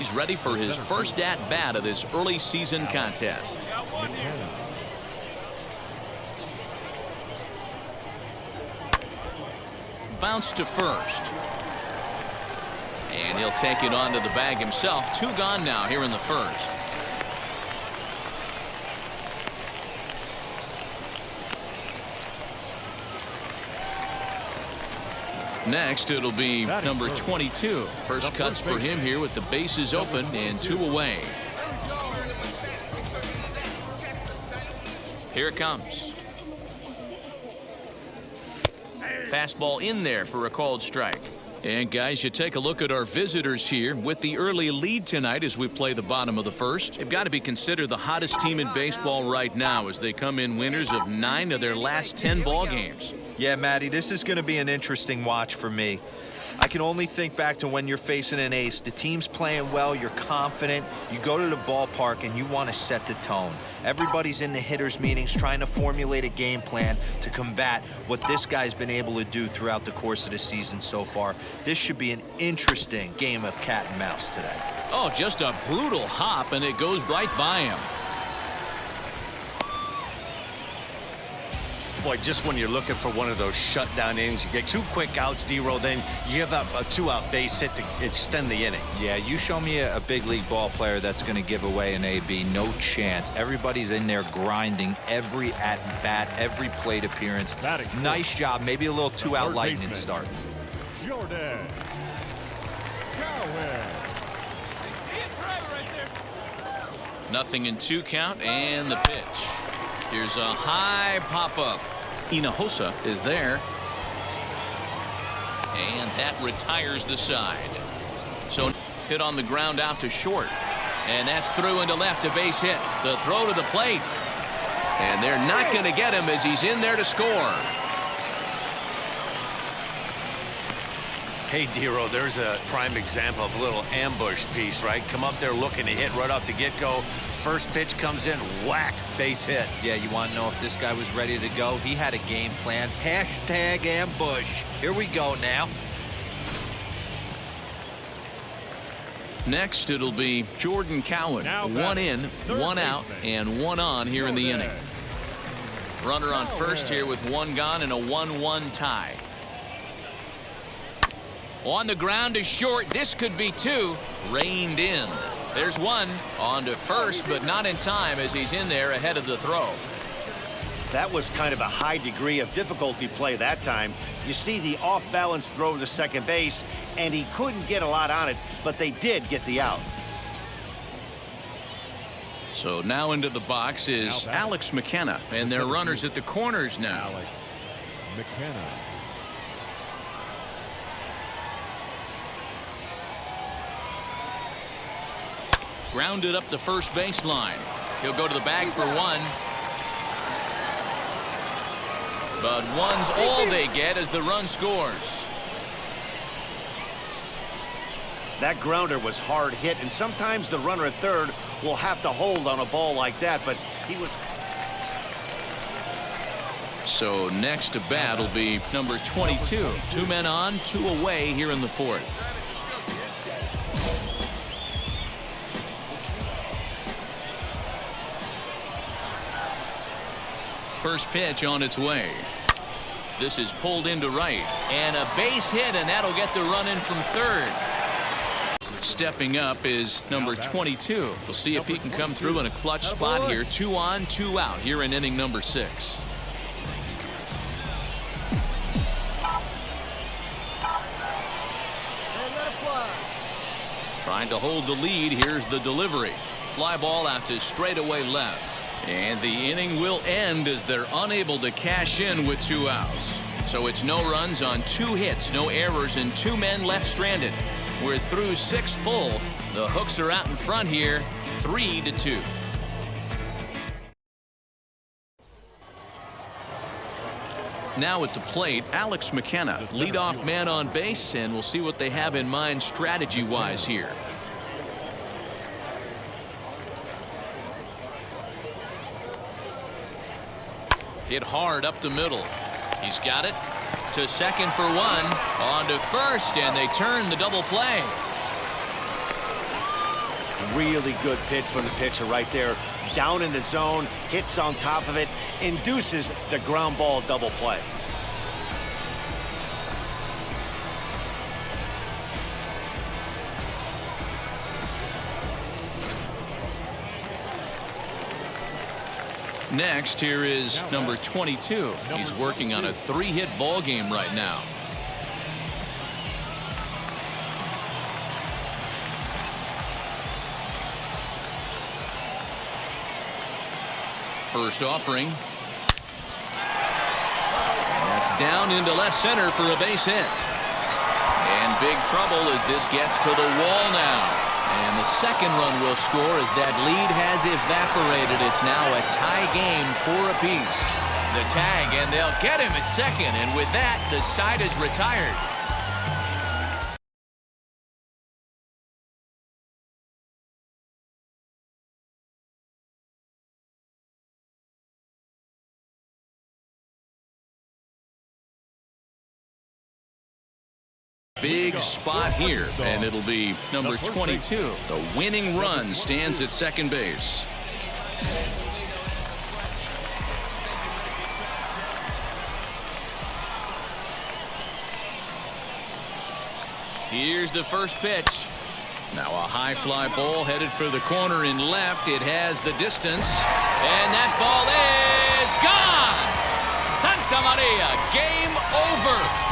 He's ready for his first at-bat of this early season contest. Bounce to first. And he'll take it onto the bag himself. 2 gone now here in the first. Next, it'll be number 22. First cuts for him here with the bases open and 2 away. Here it comes. Fastball in there for a called strike. And guys, you take a look at our visitors here with the early lead tonight as we play the bottom of the first. They've got to be considered the hottest team in baseball right now as they come in winners of 9 of their last 10 ball games. Yeah, Matty, this is going to be an interesting watch for me. I can only think back to when you're facing an ace. The team's playing well, you're confident, you go to the ballpark and you want to set the tone. Everybody's in the hitters' meetings trying to formulate a game plan to combat what this guy's been able to do throughout the course of the season so far. This should be an interesting game of cat and mouse today. Oh, just a brutal hop, and it goes right by him. Boy, just when you're looking for one of those shutdown innings, you get 2 quick outs, D-Roll, then you give up a 2-out base hit to extend the inning. Yeah, you show me a big league ball player that's going to give away an AB. No chance. Everybody's in there grinding every at-bat, every plate appearance. Nice job. Maybe a little 2-out lightning start. Jordan. Nothing in 2 count, and the pitch. Here's a high pop-up. Hinojosa is there. And that retires the side. So hit on the ground out to short. And that's through into left, a base hit. The throw to the plate. And they're not going to get him as he's in there to score. Hey, D-Roll, there's a prime example of a little ambush piece, right? Come up there looking to hit right off the get-go. First pitch comes in, whack, base hit. Yeah, you want to know if this guy was ready to go? He had a game plan. Hashtag ambush. Here we go now. Next, it'll be Jordan Cowan. 1 in, 1 out, and 1 on here in the inning. Runner on first here with 1 gone and a 1-1 tie. On the ground to short. This could be 2. Reined in. There's 1. On to first, but not in time as he's in there ahead of the throw. That was kind of a high degree of difficulty play that time. You see the off-balance throw to second base, and he couldn't get a lot on it, but they did get the out. So now into the box is Alex McKenna, and they're runners at the corners now. Alex McKenna. Grounded up the first baseline. He'll go to the bag for 1. But 1's all they get as the run scores. That grounder was hard hit, and sometimes the runner at third will have to hold on a ball like that, but he was... So next to bat will be number 22. 2 men on, 2 away here in the 4th. First pitch on its way. This is pulled into right. And a base hit, and that'll get the run in from third. Stepping up is number 22. We'll see if he can come through in a clutch spot here. 2 on, 2 out here in inning number 6. Trying to hold the lead. Here's the delivery. Fly ball out to straightaway left. And the inning will end as they're unable to cash in with 2 outs. So it's no runs on 2 hits, no errors, and 2 men left stranded. We're through 6 full. The Hooks are out in front here, 3-2. Now at the plate, Alex McKenna, leadoff man on base, and we'll see what they have in mind strategy-wise here. Hit hard up the middle. He's got it to second for 1. On to first, and they turn the double play. Really good pitch from the pitcher right there. Down in the zone, hits on top of it, induces the ground ball double play. Next, here is number 22. He's working on a 3-hit ball game right now. First offering. That's down into left center for a base hit. And big trouble as this gets to the wall now. And the second run will score as that lead has evaporated. It's now a tie game, 4 apiece. The tag, and they'll get him at second. And with that, the side is retired. Big spot here, and it'll be number 22. The winning run stands at second base. Here's the first pitch. Now a high fly ball headed for the corner in left. It has the distance, and that ball is gone. Santa Maria, game over.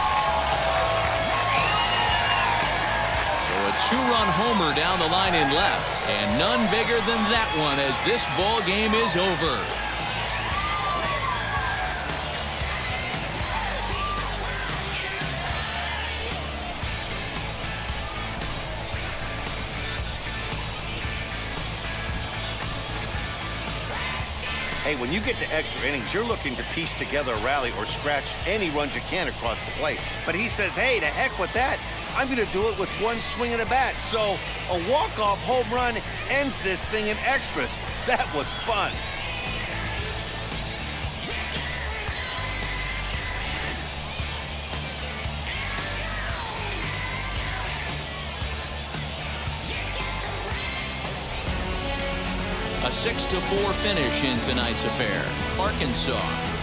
A 2-run homer down the line in left, and none bigger than that one as this ball game is over. Hey, when you get to extra innings, you're looking to piece together a rally or scratch any runs you can across the plate. But he says, hey, to heck with that. I'm going to do it with one swing of the bat. So a walk-off home run ends this thing in extras. That was fun. A 6-4 finish in tonight's affair. Arkansas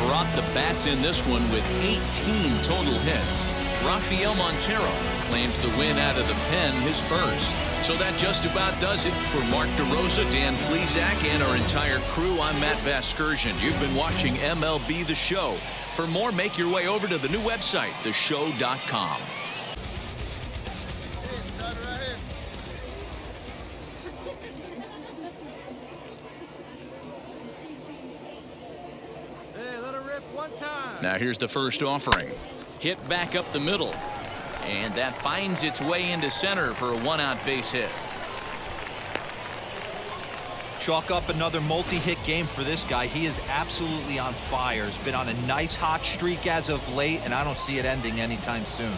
brought the bats in this one with 18 total hits. Rafael Montero claims the win out of the pen, his first. So that just about does it for Mark DeRosa, Dan Plesac, and our entire crew. I'm Matt Vasgersian. You've been watching MLB The Show. For more, make your way over to the new website, theshow.com. Now here's the first offering. Hit back up the middle. And that finds its way into center for a 1-out base hit. Chalk up another multi-hit game for this guy. He is absolutely on fire. He's been on a nice hot streak as of late, and I don't see it ending anytime soon.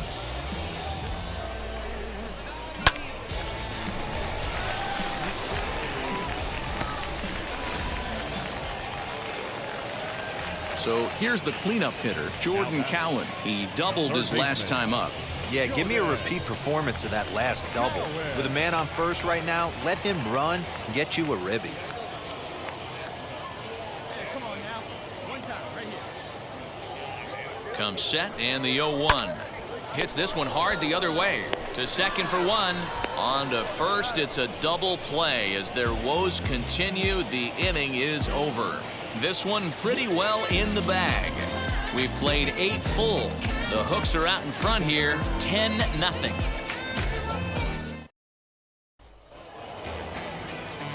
So here's the cleanup hitter, Jordan Cowan. He doubled his last time up. Yeah, give me a repeat performance of that last double. With a man on first right now, let him run and get you a ribby. Comes set, and the 0-1. Hits this one hard the other way. To second for one. On to first, it's a double play. As their woes continue, the inning is over. This one pretty well in the bag. We've played 8 full. The Hooks are out in front here, 10-0.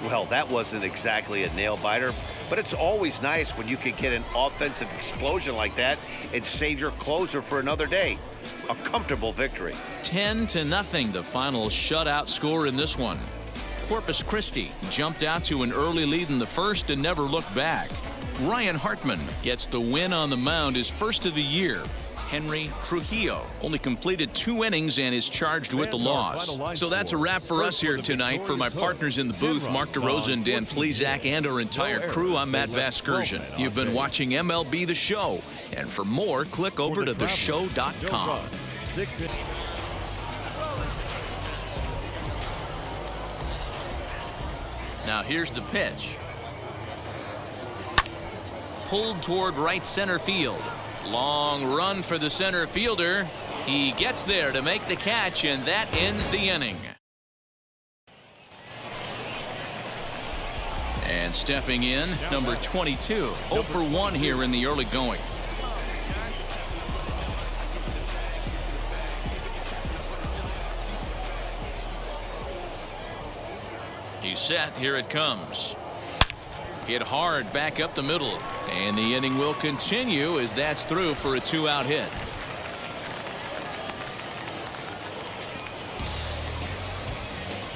Well, that wasn't exactly a nail-biter, but it's always nice when you can get an offensive explosion like that and save your closer for another day. A comfortable victory. 10-0, the final shutout score in this one. Corpus Christi jumped out to an early lead in the first and never looked back. Ryan Hartman gets the win on the mound, his first of the year. Henry Trujillo only completed 2 innings and is charged with the loss. So that's a wrap for us here tonight. For my partners in the booth, Mark DeRosa and Dan Plesac, and our entire crew, I'm Matt Vasgersian. You've been watching MLB The Show. And for more, click over to theshow.com. Now here's the pitch. Pulled toward right center field. Long run for the center fielder. He gets there to make the catch, and that ends the inning. And stepping in, number 22. 0 for 1 here in the early going. He's set. Here it comes. Hit hard back up the middle. And the inning will continue as that's through for a 2-out hit.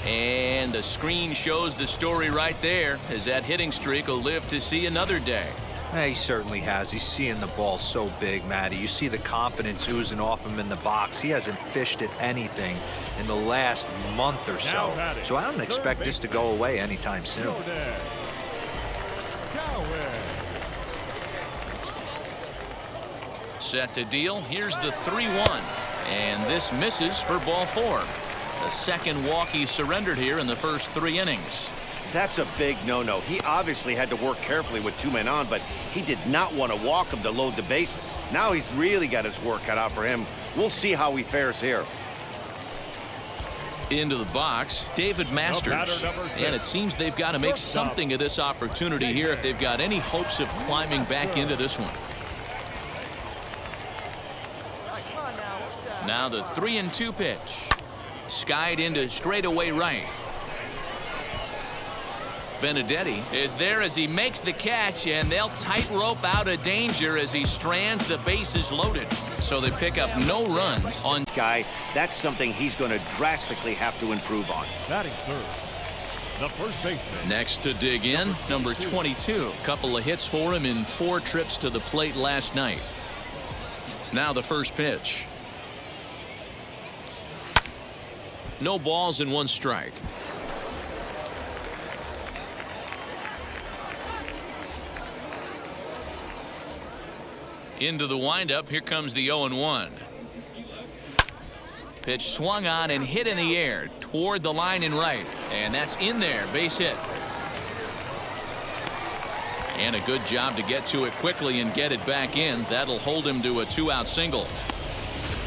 And the screen shows the story right there, as that hitting streak will live to see another day. He certainly has. He's seeing the ball so big, Matty. You see the confidence oozing off him in the box. He hasn't fished at anything in the last month or so. So I don't expect this to go away anytime soon. Set to deal. Here's the 3-1. And this misses for ball 4. The second walk he surrendered here in the first 3 innings. That's a big no-no. He obviously had to work carefully with 2 men on, but he did not want to walk him to load the bases. Now he's really got his work cut out for him. We'll see how he fares here. Into the box, David Masters. And it seems they've got to make something of this opportunity here if they've got any hopes of climbing back into this one. Now the 3-2 pitch. Skied into straightaway right. Benedetti is there as he makes the catch, and they'll tightrope out of danger as he strands the bases loaded. So they pick up no runs on Guy. That's something he's going to drastically have to improve on. Batting third, the first baseman. Next to dig in, number 22. Couple of hits for him in 4 trips to the plate last night. Now the first pitch. No balls and 1 strike. Into the windup. Here comes the 0-1. Pitch swung on and hit in the air toward the line and right. And that's in there. Base hit. And a good job to get to it quickly and get it back in. That'll hold him to a 2-out single.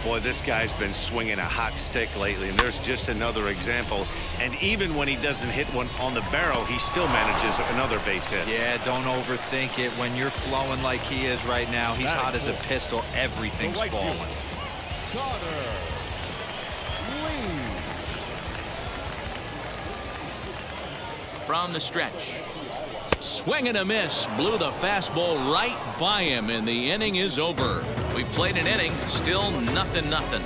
Boy, this guy's been swinging a hot stick lately, and there's just another example. And even when he doesn't hit one on the barrel, he still manages another base hit. Yeah, don't overthink it. When you're flowing like he is right now, he's hot as a pistol. Everything's falling. From the stretch. Swing and a miss. Blew the fastball right by him, and the inning is over. We've played an inning. Still 0-0.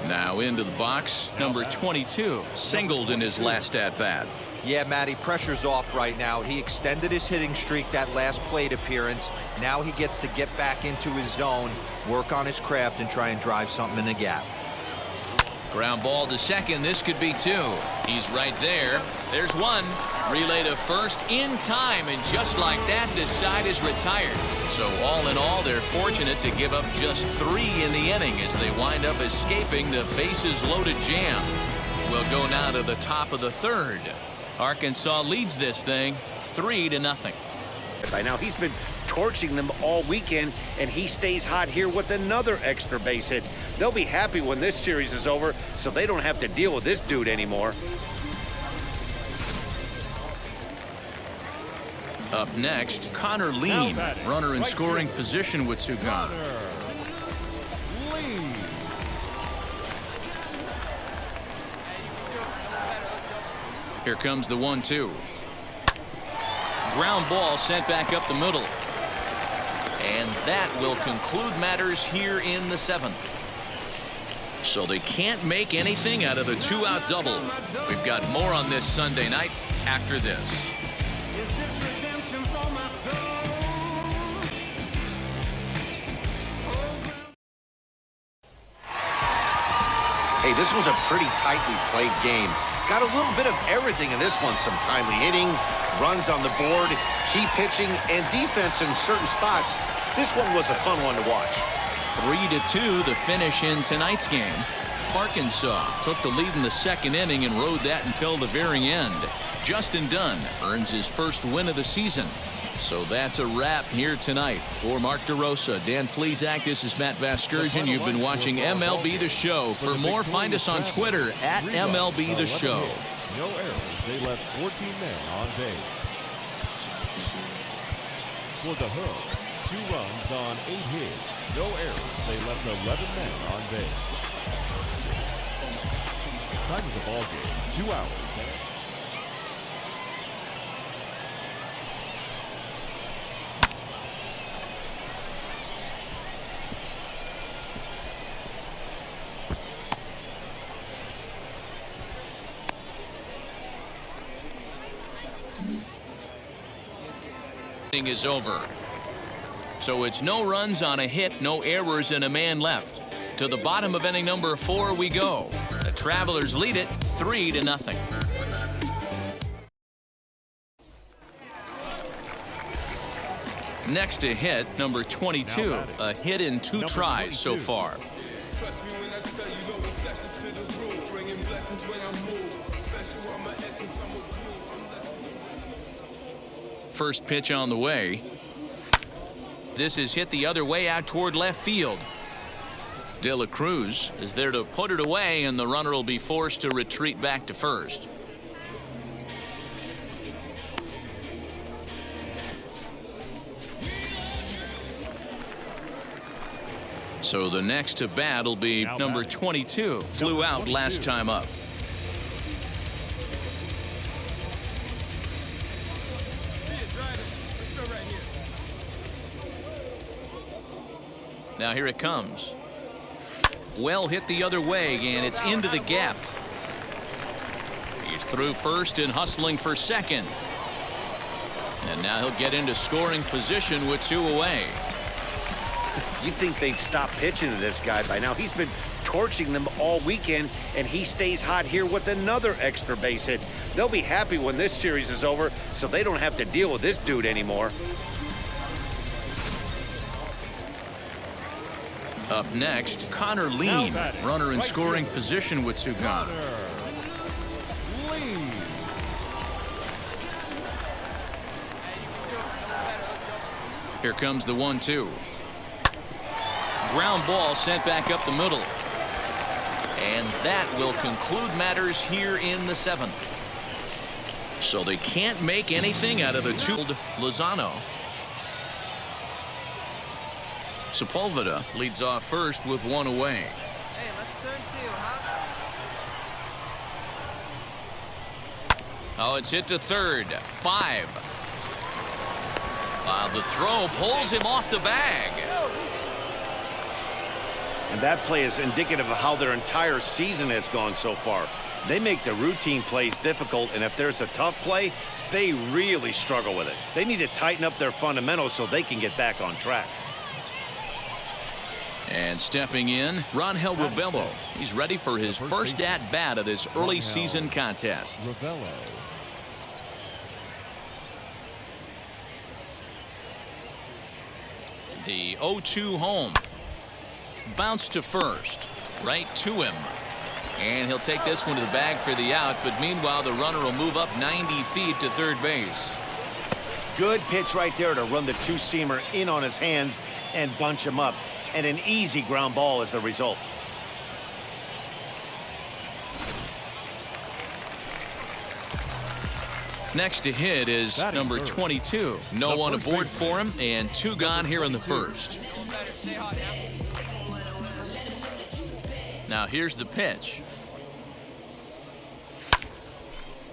Now into the box, number 22. Singled in his last at-bat. Yeah, Matty, pressure's off right now. He extended his hitting streak that last plate appearance. Now he gets to get back into his zone, work on his craft, and try and drive something in the gap. Ground ball to second. This could be 2. He's right there. There's 1. Relay to first in time, and just like that, this side is retired. So all in all, they're fortunate to give up just 3 in the inning as they wind up escaping the bases loaded jam. We'll go now to the top of the 3rd. Arkansas leads this thing 3-0. By now, he's been torching them all weekend, and he stays hot here with another extra base hit. They'll be happy when this series is over, so they don't have to deal with this dude anymore. Up next, Connor Lean, runner in scoring position with 2 gone. Here comes the 1-2. Ground ball sent back up the middle. And that will conclude matters here in the 7th. So they can't make anything out of the 2-out double. We've got more on this Sunday night after this. Hey, this was a pretty tightly played game. Got a little bit of everything in this one. Some timely hitting, runs on the board, key pitching, and defense in certain spots. This one was a fun one to watch. 3-2 the finish in tonight's game. Arkansas took the lead in the second inning and rode that until the very end. Justin Dunn earns his first win of the season. So that's a wrap here tonight. For Mark DeRosa, Dan Plesac, this is Matt Vasgersian. You've been watching MLB The Show. For more, find us on Twitter at MLB The Show. No errors. They left 14 men on base. For the Hook, 2 runs on 8 hits. No errors. They left 11 men on base. Time of the ball game, 2 hours. Is over. So it's no runs on a hit, no errors, and a man left. To the bottom of inning number 4 we go. The Travelers lead it 3-0. Next to hit, number 22. A hit in 2 tries so far. Trust me when I tell you no exceptions to the rule. Bringing blessings when I move. Special on my essence, I'm a glue. First pitch on the way. This is hit the other way out toward left field. De La Cruz is there to put it away, and the runner will be forced to retreat back to first. So the next to bat will be number 22. Flew out last time up. Now here it comes. Well hit the other way, and it's into the gap. He's through first and hustling for second. And now he'll get into scoring position with 2 away. You'd think they'd stop pitching to this guy by now. He's been torching them all weekend, and he stays hot here with another extra base hit. They'll be happy when this series is over, so they don't have to deal with this dude anymore. Up next, Connor Lean, runner in scoring position with 2 gone. Here comes the 1-2. Ground ball sent back up the middle. And that will conclude matters here in the 7th. So they can't make anything out of the 2. Lozano. Sepulveda leads off first with 1 away. Hey, let's turn 2, huh? Oh, it's hit to third. 5. The throw pulls him off the bag. And that play is indicative of how their entire season has gone so far. They make the routine plays difficult, and if there's a tough play, they really struggle with it. They need to tighten up their fundamentals so they can get back on track. And stepping in, Rangel Ravelo. He's ready for his first at-bat of this early season contest. The 0-2 home. Bounce to first. Right to him. And he'll take this one to the bag for the out, but meanwhile the runner will move up 90 feet to third base. Good pitch right there to run the 2-seamer in on his hands and bunch him up. And an easy ground ball is the result. Next to hit is number 22. No one aboard for him, and 2 gone here in the first. Now here's the pitch.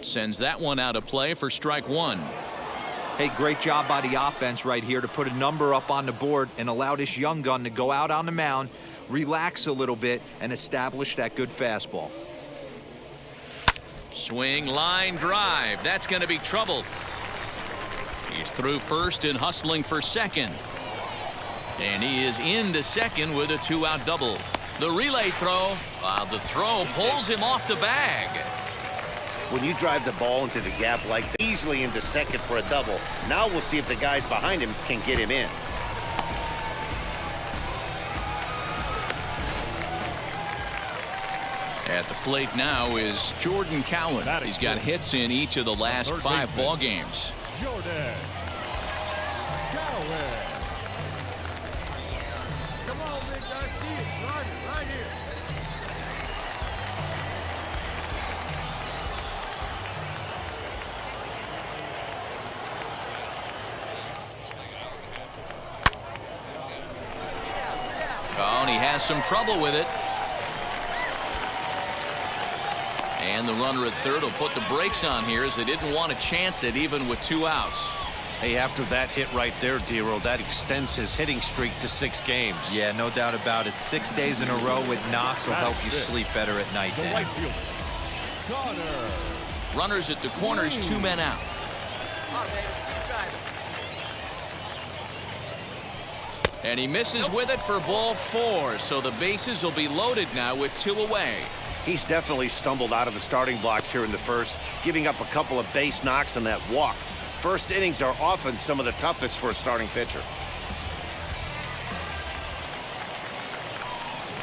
Sends that one out of play for strike 1. Hey, great job by the offense right here to put a number up on the board and allow this young gun to go out on the mound, relax a little bit, and establish that good fastball. Swing, line drive. That's going to be trouble. He's through first and hustling for second. And he is into second with a 2-out double. The relay throw. The throw pulls him off the bag. When you drive the ball into the gap like that, easily into second for a double. Now we'll see if the guys behind him can get him in. At the plate now is Jordan Cowan. He's got hits in each of the last 5 ball games. Jordan Cowan. Come on, big guy. See it. Right here. Oh, and he has some trouble with it. And the runner at third will put the brakes on here as they didn't want to chance it even with 2 outs. Hey, after that hit right there, Dero, that extends his hitting streak to 6 games. Yeah, no doubt about it. 6 days in a row with knocks will help you sleep better at night. The right fielder, Connor. Runners at the corners, 2 men out. Come on, baby. Keep driving. And he misses with it for ball 4. So the bases will be loaded now with 2 away. He's definitely stumbled out of the starting blocks here in the first, giving up a couple of base knocks and that walk. First innings are often some of the toughest for a starting pitcher.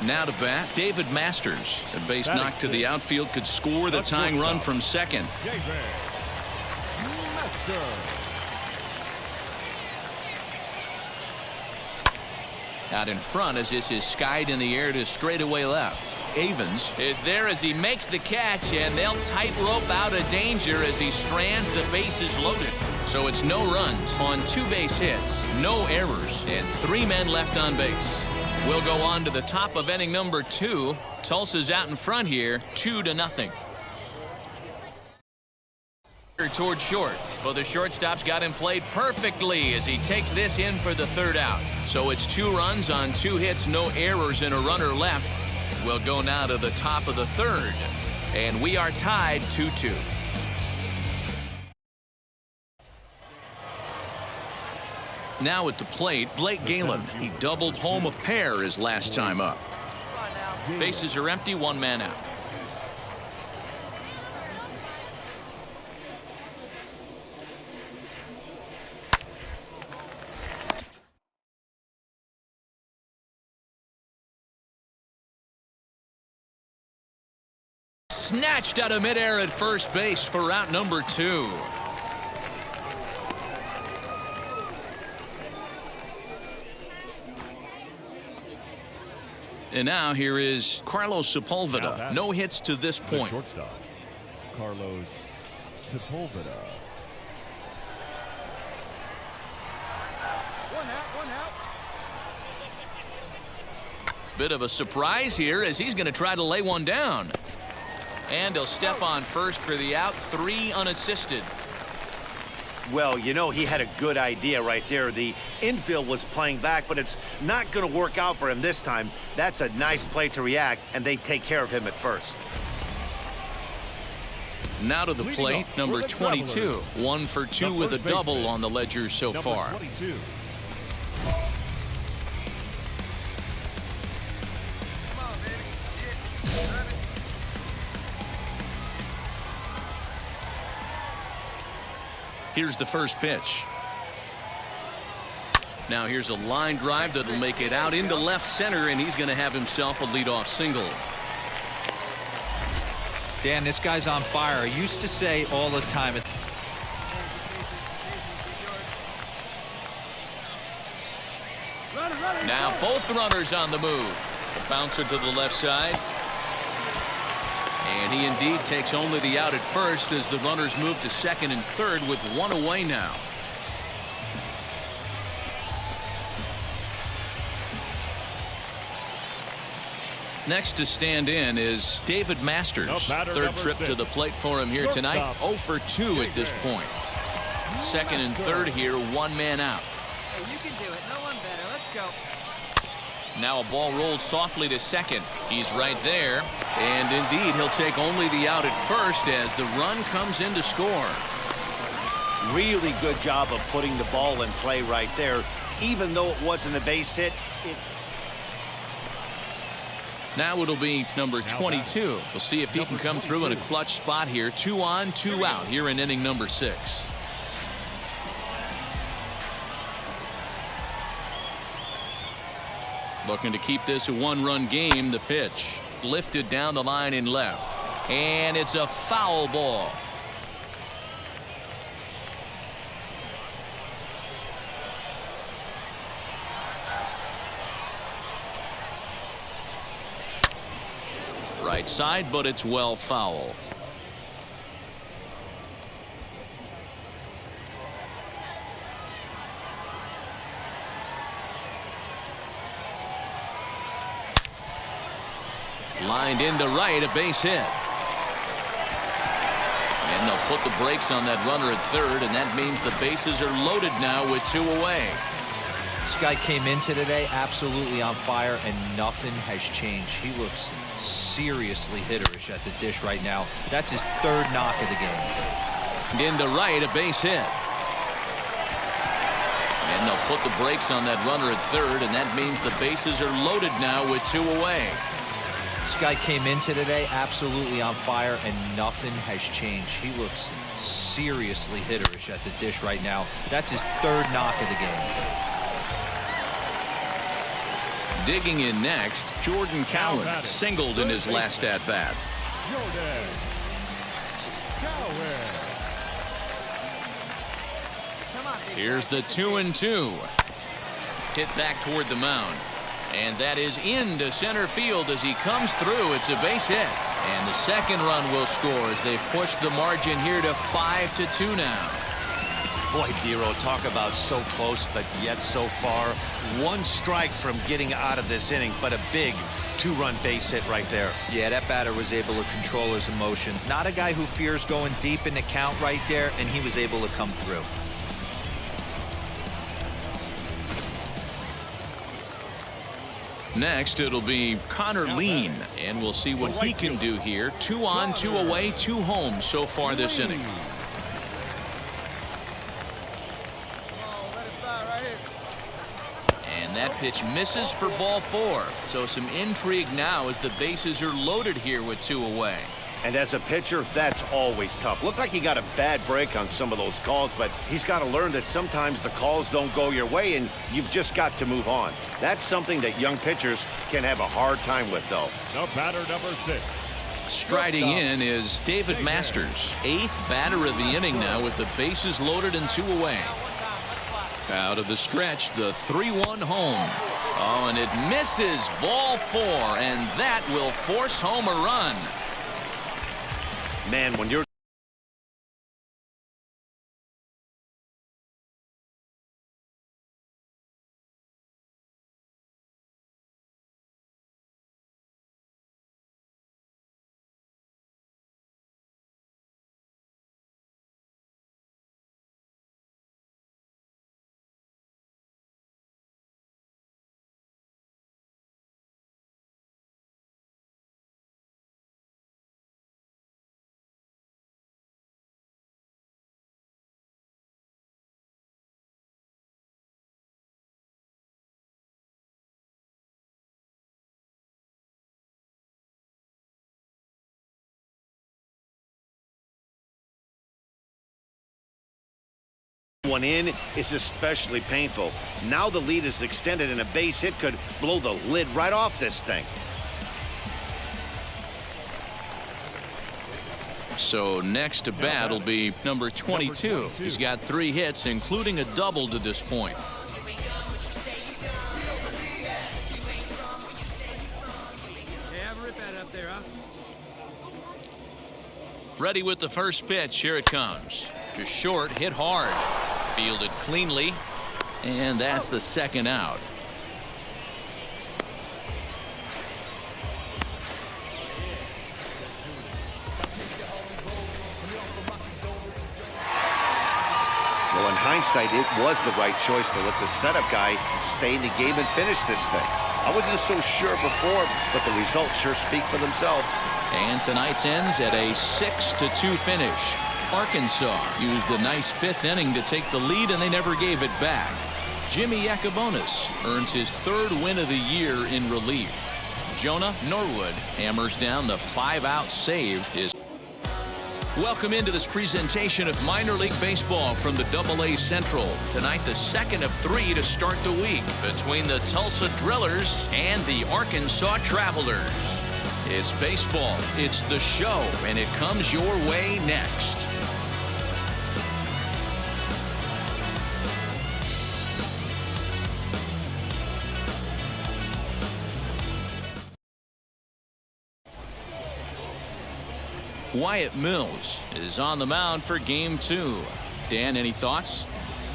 Now to bat, David Masters. A base knock to the outfield could score the tying run from second. David Masters. Out in front as this is skied in the air to straightaway left. Avens is there as he makes the catch, and they'll tightrope out of danger as he strands the bases loaded. So it's no runs on 2 base hits, no errors, and 3 men left on base. We'll go on to the top of inning number 2. Tulsa's out in front here, 2-0. Towards short, but the shortstop's got him played perfectly as he takes this in for the 3rd out. So it's 2 runs on 2 hits, no errors, and a runner left. We'll go now to the top of the 3rd, and we are tied 2-2. Now at the plate, Blake Galen. He doubled home a pair his last time up. Come on now. Bases are empty, 1 man out. Snatched out of midair at first base for out number 2. And now here is Carlos Sepulveda. No hits to this point. Shortstop, Carlos Sepulveda. One out. Bit of a surprise here as he's going to try to lay one down. And he'll step on first for the out, 3 unassisted. Well, you know, he had a good idea right there. The infield was playing back, but it's not going to work out for him this time. That's a nice play to react, and they take care of him at first. Now to the plate, number 22. 1 for 2 with a double on the ledger so far. 22. Come on, baby. See it. Drive it. Here's the first pitch. Now here's a line drive that'll make it out into left center, and he's going to have himself a leadoff single. Dan, this guy's on fire. I used to say all the time. Now both runners on the move. The bouncer to the left side. And he indeed takes only the out at first as the runners move to second and third with 1 away now. Next to stand in is David Masters. Third trip to the plate for him here tonight. 0 for 2 at this point. Second and third here, 1 man out. Hey, you can do it. No one better. Let's go. Now a ball rolled softly to second. He's right there. And indeed, he'll take only the out at first as the run comes in to score. Really good job of putting the ball in play right there. Even though it wasn't a base hit, Now it'll be number 22. We'll see if he can come through in a clutch spot here. 2 on, 2 out here in inning number 6. Looking to keep this a 1-run game. The pitch. puck lifted down the line in left. And it's a foul ball. Right side, but it's well foul. Lined into right, a base hit. And they'll put the brakes on that runner at third, and that means the bases are loaded now with 2 away. This guy came into today absolutely on fire, and nothing has changed. He looks seriously hitterish at the dish right now. That's his 3rd knock of the game. Into right, a base hit. And they'll put the brakes on that runner at third, and that means the bases are loaded now with 2 away. This guy came into today absolutely on fire, and nothing has changed. He looks seriously hitterish at the dish right now. That's his 3rd knock of the game. Digging in next, Jordan Cowan singled in his last at-bat. Jordan Cowan. Here's the 2-2. Hit back toward the mound. And that is into center field as he comes through. It's a base hit. And the second run will score as they've pushed the margin here to 5-2 now. Boy, Dero, talk about so close, but yet so far. 1 strike from getting out of this inning, but a big 2-run base hit right there. Yeah, that batter was able to control his emotions. Not a guy who fears going deep in the count right there, and he was able to come through. Next, it'll be Connor Lean, and we'll see what he can do here. 2 on, 2 away, 2 home so far this inning. And that pitch misses for ball 4. So some intrigue now as the bases are loaded here with 2 away. And as a pitcher, that's always tough. Looked like he got a bad break on some of those calls, but he's got to learn that sometimes the calls don't go your way, and you've just got to move on. That's something that young pitchers can have a hard time with, though. The batter, number 6. Striding in is David Masters, 8th batter of the inning now with the bases loaded and 2 away. Out of the stretch, the 3-1 home. Oh, and it misses ball 4, and that will force home a run. Man, when you're one in, it's especially painful. Now the lead is extended, and a base hit could blow the lid right off this thing. So next to bat will be number 22. He's got 3 hits, including a double to this point. Ready with the first pitch. Here it comes. To short, hit hard. Fielded cleanly. And that's the second out. Well, in hindsight, it was the right choice to let the setup guy stay in the game and finish this thing. I wasn't so sure before, but the results sure speak for themselves. And tonight's ends at a 6-2 finish. Arkansas used a nice 5th inning to take the lead, and they never gave it back. Jimmy Yacobonis earns his 3rd win of the year in relief. Jonah Norwood hammers down the 5-out save. Welcome into this presentation of minor league baseball from the AA Central. Tonight, the 2nd of 3 to start the week between the Tulsa Drillers and the Arkansas Travelers. It's baseball, it's the show, and it comes your way next. Wyatt Mills is on the mound for game 2. Dan, any thoughts?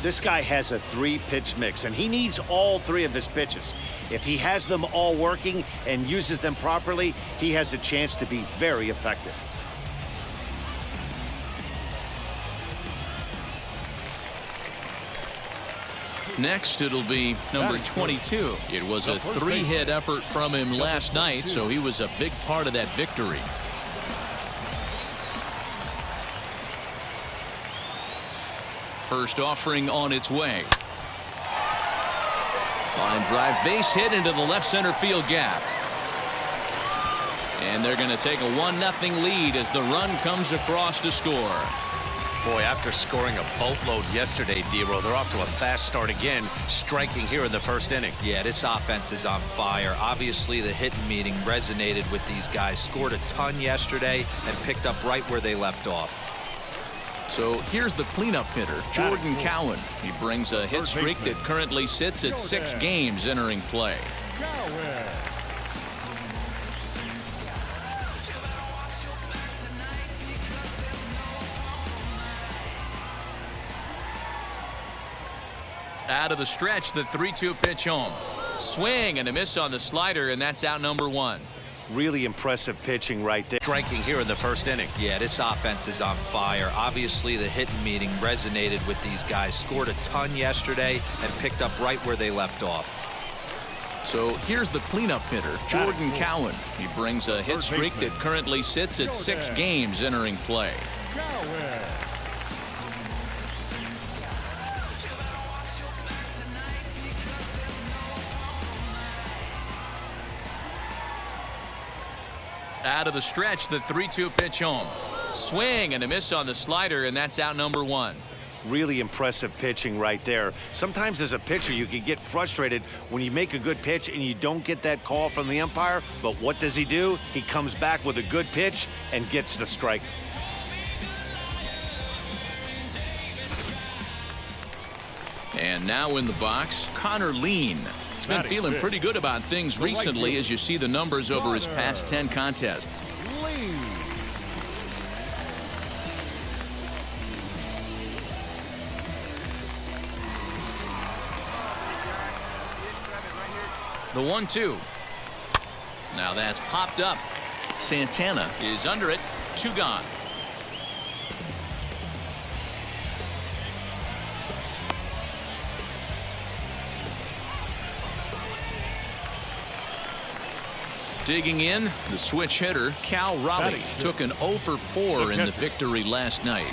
This guy has a 3-pitch mix, and he needs all 3 of his pitches. If he has them all working and uses them properly, he has a chance to be very effective. Next, it'll be number 22. It was a 3-hit effort from him last night, so he was a big part of that victory. First offering on its way. Line drive base hit into the left center field gap. And they're going to take a 1-0 lead as the run comes across to score. Boy, after scoring a boatload yesterday, D-Row, they're off to a fast start again, striking here in the first inning. Yeah, this offense is on fire. Obviously, the hitting meeting resonated with these guys. Scored a ton yesterday and picked up right where they left off. So here's the cleanup hitter, Jordan Cowan. He brings a hit streak that currently sits at 6 games entering play. Out of the stretch, the 3-2 pitch home. Swing and a miss on the slider, and that's out number 1. Really impressive pitching right there. Striking here in the first inning. Yeah, this offense is on fire. Obviously, the hitting meeting resonated with these guys. Scored a ton yesterday and picked up right where they left off. So here's the cleanup hitter, Jordan Cowan. He brings a hit streak that currently sits at 6 games entering play. Out of the stretch, the 3-2 pitch home. Swing and a miss on the slider, and that's out number 1. Really impressive pitching right there. Sometimes as a pitcher, you can get frustrated when you make a good pitch and you don't get that call from the umpire. But what does he do? He comes back with a good pitch and gets the strike. And now in the box, Connor Lean. He's been feeling pretty good about things recently as you see the numbers over his past 10 contests. The 1-2. Now that's popped up. Santana is under it. 2 gone. Digging in, the switch hitter, Cal Raleigh, took an 0 for 4 in the victory last night.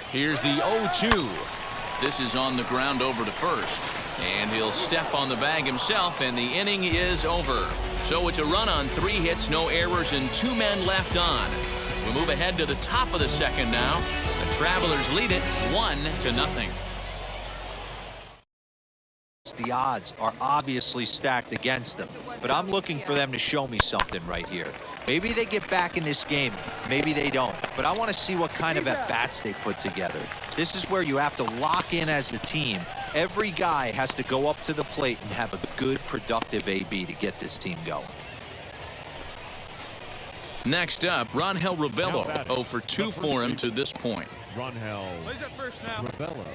Here's the 0-2. This is on the ground over to first. And he'll step on the bag himself, and the inning is over. So it's a run on 3 hits, no errors, and 2 men left on. We move ahead to the top of the second now. The Travelers lead it 1-0. The odds are obviously stacked against them, but I'm looking for them to show me something right here. Maybe they get back in this game, maybe they don't, but I want to see what kind of at-bats they put together. This is where you have to lock in as a team. Every guy has to go up to the plate and have a good, productive AB to get this team going. Next up, Rangel Ravelo, 0 for 2 for him to this point. Rangel Ravelo.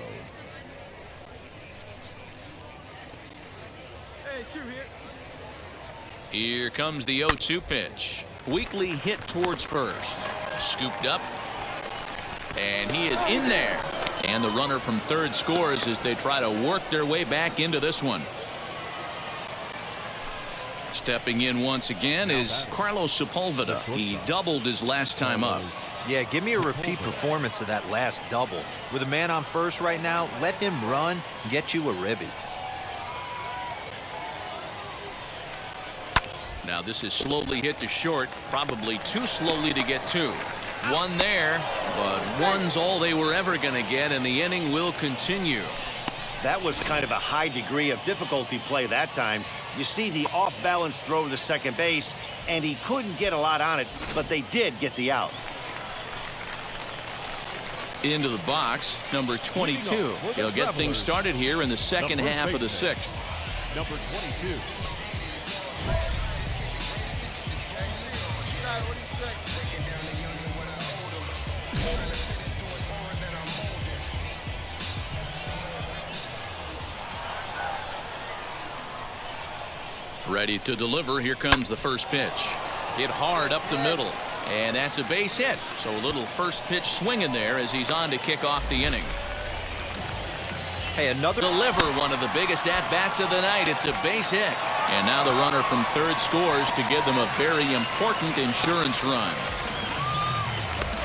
Here comes the 0-2 pitch. Weakly hit towards first. Scooped up. And he is in there. And the runner from third scores as they try to work their way back into this one. Stepping in once again is Carlos Sepulveda. He doubled his last time up. Yeah, give me a repeat performance of that last double. With a man on first right now, let him run and get you a ribby. Now this is slowly hit to short, probably too slowly to get 2. 1 there, but 1's all they were ever going to get, and the inning will continue. That was kind of a high degree of difficulty play that time. You see the off-balance throw to second base, and he couldn't get a lot on it, but they did get the out. Into the box, number 22. He'll get things started here in the second half of the sixth. Number 22. Ready to deliver. Here comes the first pitch. Hit hard up the middle. And that's a base hit. So a little first pitch swing in there as he's on to kick off the inning. Hey, another Deliver one of the biggest at-bats of the night. It's a base hit. And now the runner from third scores to give them a very important insurance run.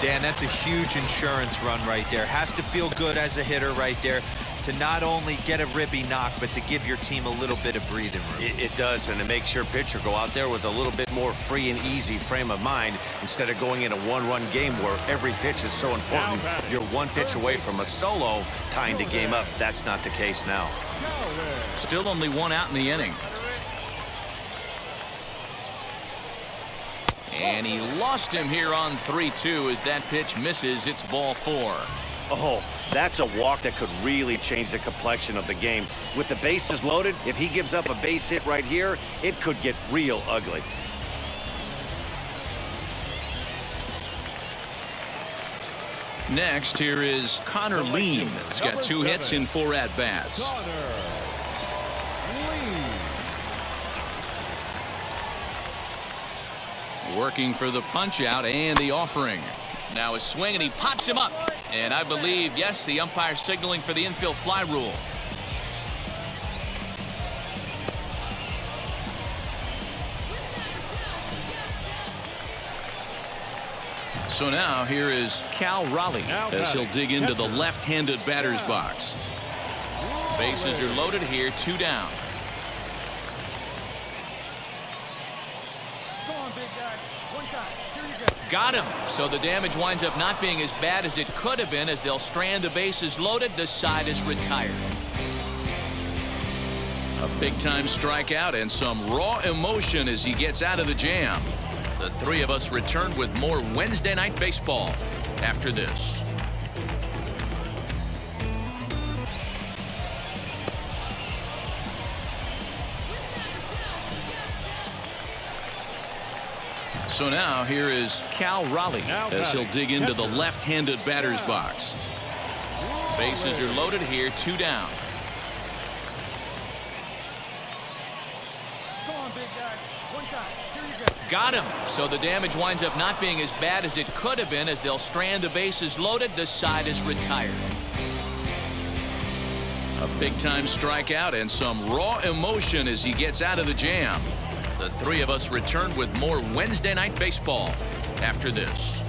Dan, that's a huge insurance run right there. Has to feel good as a hitter right there to not only get a ribby knock, but to give your team a little bit of breathing room. It does, and it makes your pitcher go out there with a little bit more free and easy frame of mind instead of going in a one-run game where every pitch is so important. You're one pitch away from a solo tying the game up. That's not the case now. Still only one out in the inning. And he lost him here on 3-2 as that pitch misses. It's ball 4. Oh, that's a walk that could really change the complexion of the game. With the bases loaded, if he gives up a base hit right here, it could get real ugly. Next, here is Connor Lean. He's got 2 hits in 4 at-bats. Working for the punch-out and the offering. Now a swing, and he pops him up. And I believe, yes, the umpire signaling for the infield fly rule. So now here is Cal Raleigh as he'll dig into the left-handed batter's box. Bases are loaded here, 2 down. Got him. So the damage winds up not being as bad as it could have been as they'll strand the bases loaded. The side is retired. A big-time strikeout and some raw emotion as he gets out of the jam. The 3 of us return with more Wednesday Night Baseball after this. So now here is Cal Raleigh as he'll dig into the left-handed batter's box. Bases are loaded here, 2 down. Got him. So the damage winds up not being as bad as it could have been as they'll strand the bases loaded. The side is retired. A big-time strikeout and some raw emotion as he gets out of the jam. The 3 of us return with more Wednesday Night Baseball after this.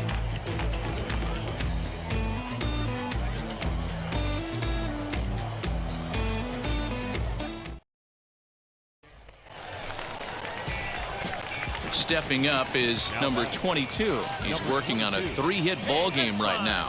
Stepping up is number 22. He's working on a 3-hit ball game right now.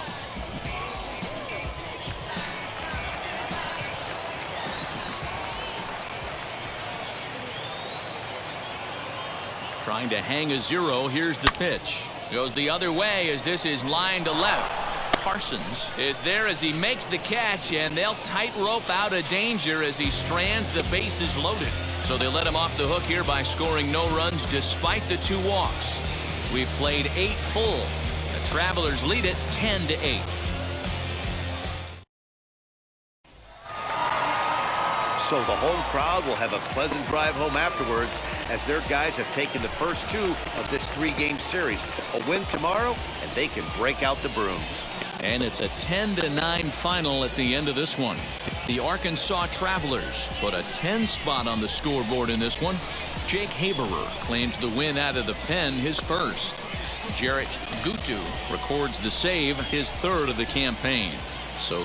Trying to hang a 0. Here's the pitch. Goes the other way as this is line to left. Parsons is there as he makes the catch, and they'll tightrope out of danger as he strands the bases loaded. So they let him off the hook here by scoring no runs despite the 2 walks. We've played 8 full. The Travelers lead it 10-8. So the home crowd will have a pleasant drive home afterwards as their guys have taken the first 2 of this 3-game series. A win tomorrow, and they can break out the brooms. And it's a 10-9 final at the end of this one. The Arkansas Travelers put a 10 spot on the scoreboard in this one. Jake Haberer claims the win out of the pen, his first. Jarrett Gutu records the save, his 3rd of the campaign. So